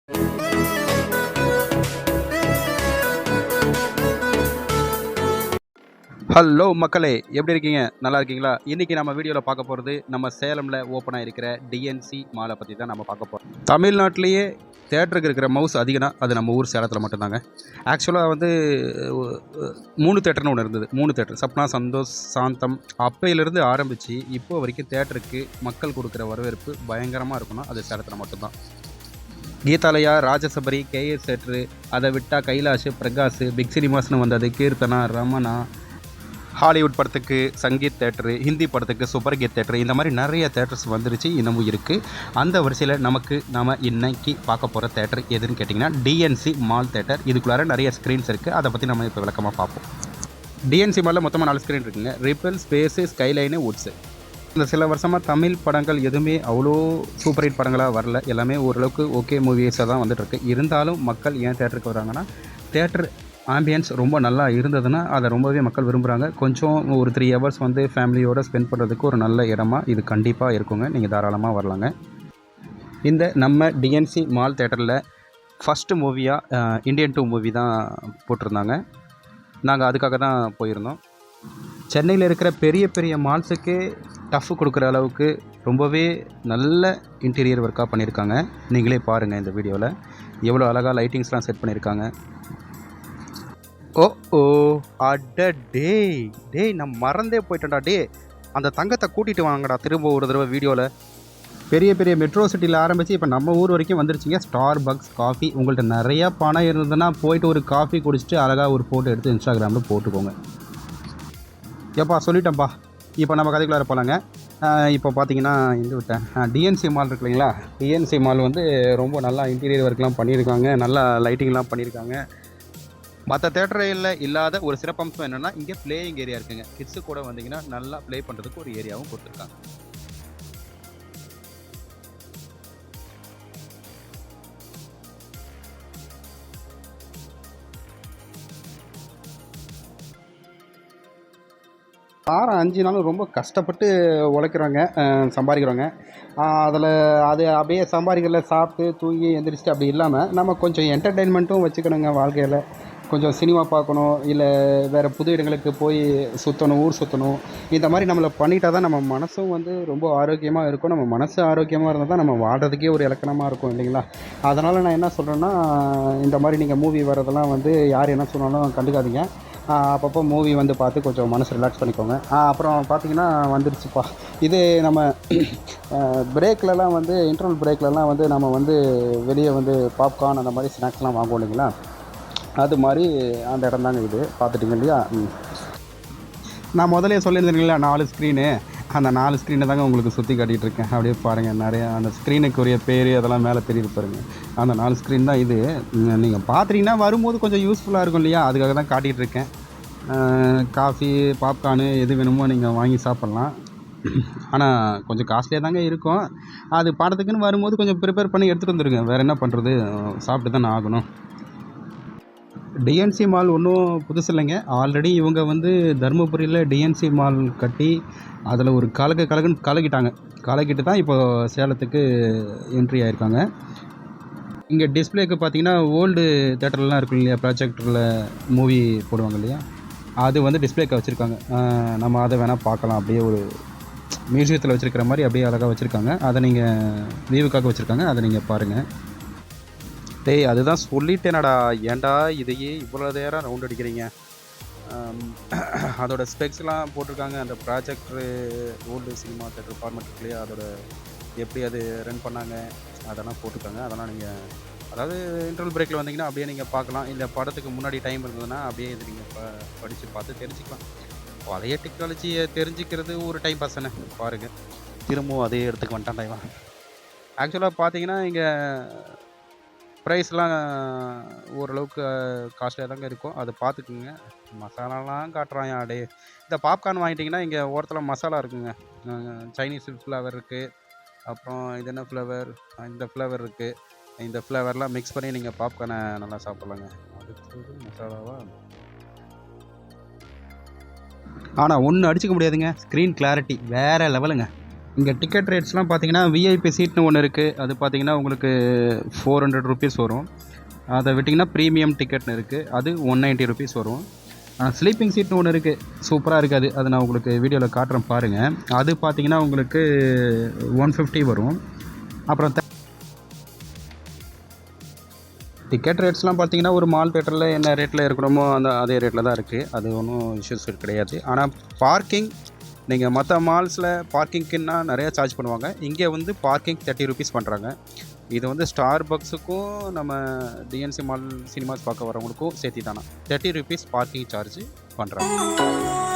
Hello மக்களே, எப்படி இருக்கீங்க? நல்லா இருக்கீங்களா? இன்றைக்கி நம்ம வீடியோவில் பார்க்க போகிறது நம்ம சேலமில் ஓப்பன் ஆகிருக்கிற டிஎன்சி மாலை பற்றி தான் நம்ம பார்க்க போகிறோம். தமிழ்நாட்டிலேயே தேட்டருக்கு இருக்கிற மவுஸ் அதிகம்னா அது நம்ம ஊர் சேலத்தில் மட்டும்தாங்க. ஆக்சுவலாக வந்து 3 தேட்டர்னு ஒன்று இருந்தது. 3 தேட்டர், சப்னா, சந்தோஷ், சாந்தம். அப்பையிலேருந்து ஆரம்பித்து இப்போ வரைக்கும் தேட்டருக்கு மக்கள் கொடுக்குற வரவேற்பு பயங்கரமாக இருக்குன்னா அது சேலத்தில் மட்டும்தான். கீதாலயா, ராஜசபரி, கேஎஸ் தேட்ரு, அதை விட்டால் கைலாஷ், பிரகாஷ், பிக் சினிமாஸ்னு வந்தது, கீர்த்தனா, ரமணா, ஹாலிவுட் படத்துக்கு சங்கீத் தேட்டரு, ஹிந்தி படத்துக்கு சூப்பர் கீத் தேட்டரு, இந்த மாதிரி நிறைய தேட்டர்ஸ் வந்துருச்சு, இன்னமும் இருக்குது. அந்த வரிசையில் நாம் இன்னைக்கு பார்க்க போகிற தேட்டர் எதுன்னு கேட்டிங்கன்னா டிஎன்சி மால் தேட்டர். இதுக்குள்ளார நிறைய ஸ்க்ரீன்ஸ் இருக்குது, அதை பற்றி நம்ம இப்போ விளக்கமாக பார்ப்போம். டிஎன்சி மாலில் மொத்தமாக 4 ஸ்க்ரீன் இருக்குங்க. Ripple, space, skyline, woods. இந்த சில வருஷமாக தமிழ் படங்கள் எதுவுமே அவ்வளோ சூப்பர் ஹிட் படங்களாக வரல. எல்லாமே ஓரளவுக்கு ஓகே மூவிஸாக தான் வந்துட்டுருக்கு. இருந்தாலும் மக்கள் ஏன் தேட்டருக்கு வராங்கன்னா, தேட்டர் ஆம்பியன்ஸ் ரொம்ப நல்லா இருந்ததுன்னா அதை ரொம்பவே மக்கள் விரும்புகிறாங்க. கொஞ்சம் ஒரு 3 ஹவர்ஸ் வந்து ஃபேமிலியோடு ஸ்பெண்ட் பண்ணுறதுக்கு ஒரு நல்ல இடமா இது கண்டிப்பாக இருக்குங்க. நீங்கள் தாராளமாக வரலாங்க. இந்த நம்ம டிஎன்சி மால் தேட்டரில் ஃபஸ்ட்டு மூவியாக இந்தியன் 2 மூவி தான் போட்டிருந்தாங்க. நாங்கள் அதுக்காக தான் போயிருந்தோம். சென்னையில் இருக்கிற பெரிய பெரிய மால்ஸுக்கே டஃப் கொடுக்குற அளவுக்கு ரொம்பவே நல்ல இன்டீரியர் ஒர்க்காக பண்ணியிருக்காங்க. நீங்களே பாருங்கள் இந்த வீடியோவில் எவ்வளோ அழகாக லைட்டிங்ஸ்லாம் செட் பண்ணியிருக்காங்க. ஓ அட டேய் நான் மறந்தே போயிட்டேன்டா. அந்த தங்கத்தை கூட்டிகிட்டு வாங்கடா திரும்ப ஒரு தடவை வீடியோவில். பெரிய பெரிய மெட்ரோ சிட்டியில் ஆரம்பித்து இப்போ நம்ம ஊர் வரைக்கும் வந்துருச்சிங்க. Star bugs coffee. உங்கள்கிட்ட நிறையா பணம் இருந்ததுன்னா போயிட்டு ஒரு காஃபி குடிச்சிட்டு அழகாக ஒரு ஃபோட்டோ எடுத்து இன்ஸ்டாகிராமில் போட்டுக்கோங்க. ஏப்பா சொல்லிட்டேன்ப்பா. இப்போ நம்ம கதைக்குள்ளார போகலாங்க. இப்போ பார்த்தீங்கன்னா இது விட்டேன் டிஎன்சி மால் இருக்கு இல்லைங்களா. டிஎன்சி மால் வந்து ரொம்ப நல்லா இன்டீரியர் ஒர்க்லாம் பண்ணியிருக்காங்க, நல்லா லைட்டிங்லாம் பண்ணியிருக்காங்க. மற்ற தேட்டரில் இல்லாத ஒரு சிறப்பம்சம் என்னென்னா இங்கே பிளேயிங் ஏரியா இருக்குங்க. கிட்ஸு கூட வந்தீங்கன்னா நல்லா ப்ளே பண்ணுறதுக்கு ஒரு ஏரியாவும் கொடுத்துருக்காங்க. வாரம் 5 நாளும் ரொம்ப கஷ்டப்பட்டு உழைக்கிறவங்க, சம்பாதிக்கிறவங்க. அதில் அது அப்படியே சம்பாதிக்கிறதுல சாப்பிட்டு தூங்கி எந்திரிச்சிட்டு அப்படி இல்லாமல் நம்ம கொஞ்சம் என்டர்டெயின்மெண்ட்டும் வச்சுக்கணுங்க. வாழ்க்கையில் கொஞ்சம் சினிமா பார்க்கணும், இல்லை வேறு புது இடங்களுக்கு போய் சுற்றணும், ஊர் சுற்றணும். இந்த மாதிரி நம்மளை பண்ணிட்டா தான் நம்ம மனசும் வந்து ரொம்ப ஆரோக்கியமாக இருக்கும். நம்ம மனசு ஆரோக்கியமாக இருந்தால் தான் நம்ம வாழ்கிறதுக்கே ஒரு இலக்கணமாக இருக்கும் இல்லைங்களா. அதனால் நான் என்ன சொல்கிறேன்னா, இந்த மாதிரி நீங்கள் மூவி வரதெல்லாம் வந்து யார் என்ன சொன்னாலும் கண்டுக்காதீங்க. அப்பப்போ மூவி வந்து பார்த்து கொஞ்சம் மனசு ரிலாக்ஸ் பண்ணிக்கோங்க. அப்புறம் பார்த்தீங்கன்னா வந்துடுச்சுப்பா, இது நம்ம பிரேக்லலாம் வந்து இன்டர்வல் பிரேக்லலாம் வந்து நம்ம வந்து வெளியே வந்து பாப்கார்ன் அந்த மாதிரி ஸ்நாக்ஸ்லாம் வாங்குவோம் இல்லைங்களா. அது மாதிரி அந்த இடம் தாங்க இது. பார்த்துட்டிங்க இல்லையா. நான் முதலே சொல்லியிருந்தேன் இல்லையா 4 ஸ்க்ரீனு. அந்த 4 ஸ்க்ரீனை தாங்க உங்களுக்கு சுற்றி காட்டிகிட்டு இருக்கேன். அப்படியே பாருங்கள், நிறையா அந்த ஸ்க்ரீனுக்குரிய பேர் அதெல்லாம் மேலே தெரியுது பாருங்கள். அந்த 4 ஸ்க்ரீன் தான் இது. நீங்கள் பார்த்துட்டிங்கன்னா வரும்போது கொஞ்சம் யூஸ்ஃபுல்லாக இருக்கும் இல்லையா, அதுக்காக தான் காட்டிகிட்டு இருக்கேன். காஃபி, பாப்கார்னு எது வேணுமோ நீங்கள் வாங்கி சாப்பிட்லாம். ஆனால் கொஞ்சம் காஸ்ட்லியாக தாங்க இருக்கும். அது படத்துக்குன்னு வரும்போது கொஞ்சம் ப்ரிப்பேர் பண்ணி எடுத்துகிட்டு வந்துடுங்க. வேறு என்ன பண்ணுறது, சாப்பிட்டு தானே ஆகணும். டிஎன்சி மால் ஒன்றும் புதுசு இல்லைங்க. ஆல்ரெடி இவங்க வந்து தருமபுரியில் டிஎன்சி மால் கட்டி அதில் ஒரு கலக்கிட்டு தான் இப்போ சேலத்துக்கு என்ட்ரி ஆகிருக்காங்க. இங்கே டிஸ்பிளேக்கு பார்த்தீங்கன்னா ஓல்டு தேட்டர்லாம் இருக்கும் இல்லையா, ப்ராஜெக்டரில் மூவி போடுவாங்க இல்லையா, அது வந்து டிஸ்பிளேக்கு வச்சுருக்காங்க. நம்ம அதை வேணால் பார்க்கலாம். அப்படியே ஒரு மியூசியத்தில் வச்சுருக்கிற மாதிரி அப்படியே அழகாக வச்சுருக்காங்க. அதை நீங்கள் வியூவுக்காக வச்சுருக்காங்க, அதை நீங்கள் பாருங்கள். அதுதான் சொல்லிட்டேனடா, ஏன்டா இதையே இவ்வளோ நேரம் ரவுண்ட் அடிக்கிறீங்க. அதோட ஸ்பெக்ஸ்லாம் போட்டிருக்காங்க. அந்த projector old cinema theatre format இருக்கு இல்லையா, அதோட எப்படி அது ரன் பண்ணாங்க அதெல்லாம் போட்டிருக்காங்க. அதெல்லாம் நீங்கள் அதாவது இன்டர்வல் பிரேக்கில் வந்தீங்கன்னா அப்படியே நீங்கள் பார்க்கலாம். இந்த படத்துக்கு முன்னாடி டைம் இருந்ததுன்னா அப்படியே இது நீங்கள் படித்து பார்த்து தெரிஞ்சுக்கலாம். பழைய டெக்னாலஜியை தெரிஞ்சுக்கிறது ஒரு டைம் பாஸ்தானே. பாருங்கள், திரும்பவும் அதே இடத்துக்கு வந்துட்டான் டைம். ஆக்சுவலாக பார்த்தீங்கன்னா இங்கே ப்ரைஸ்லாம் ஓரளவுக்கு காஸ்ட்லியாக தாங்க இருக்கும். அதை பார்த்துக்குங்க. மசாலாலாம் காட்டுறான் யாடே. இந்த பாப்கார்ன் வாங்கிட்டிங்கன்னா இங்கே ஓரத்தில் மசாலா இருக்குங்க. சைனீஸ் ஃப்ளேவர் இருக்குது, அப்புறம் இது என்ன ஃப்ளேவர், இந்த ஃப்ளேவர் இருக்குது. இந்த ஃப்ளேவர்லாம் மிக்ஸ் பண்ணி நீங்கள் பாப்கார்னை நல்லா சாப்பிட்லாங்க. அடுத்தது மசாலாவா. ஆனால் ஒன்று அடிச்சிக்க முடியாதுங்க, ஸ்க்ரீன் கிளாரிட்டி வேறு லெவலுங்க. இங்கே டிக்கெட் ரேட்ஸ்லாம் பார்த்தீங்கன்னா விஐபி சீட்னு ஒன்று இருக்குது. அது பார்த்தீங்கன்னா உங்களுக்கு 400 ருபீஸ் வரும். அதை விட்டிங்கன்னா ப்ரீமியம் டிக்கெட்னு இருக்குது, அது 190 ருபீஸ் வரும். ஸ்லீப்பிங் சீட்னு ஒன்று இருக்குது, சூப்பராக இருக்காது. அது நான் உங்களுக்கு வீடியோவில் காட்டுறேன் பாருங்கள். அது பார்த்தீங்கன்னா உங்களுக்கு 150 வரும். அப்புறம் டிக்கெட் ரேட்ஸ்லாம் பார்த்தீங்கன்னா ஒரு மால் தேட்டரில் என்ன ரேட்டில் இருக்கணுமோ அதே ரேட்டில் தான் இருக்குது. அது ஒன்றும் இஷ்யூஸ் கிடையாது. ஆனால் பார்க்கிங் நீங்கள் மற்ற மால்ஸில் பார்க்கிங்க்குன்னா நிறையா சார்ஜ் பண்ணுவாங்க. இங்கே வந்து பார்க்கிங் 30 ருபீஸ் பண்ணுறாங்க. இது வந்து ஸ்டார் பக்ஸுக்கும் நம்ம டிஎன்சி மால் சினிமாஸ் பார்க்க வரவங்களுக்கும் சேர்த்தி தானே 30 ருபீஸ் பார்க்கிங் சார்ஜ் பண்ணுறாங்க.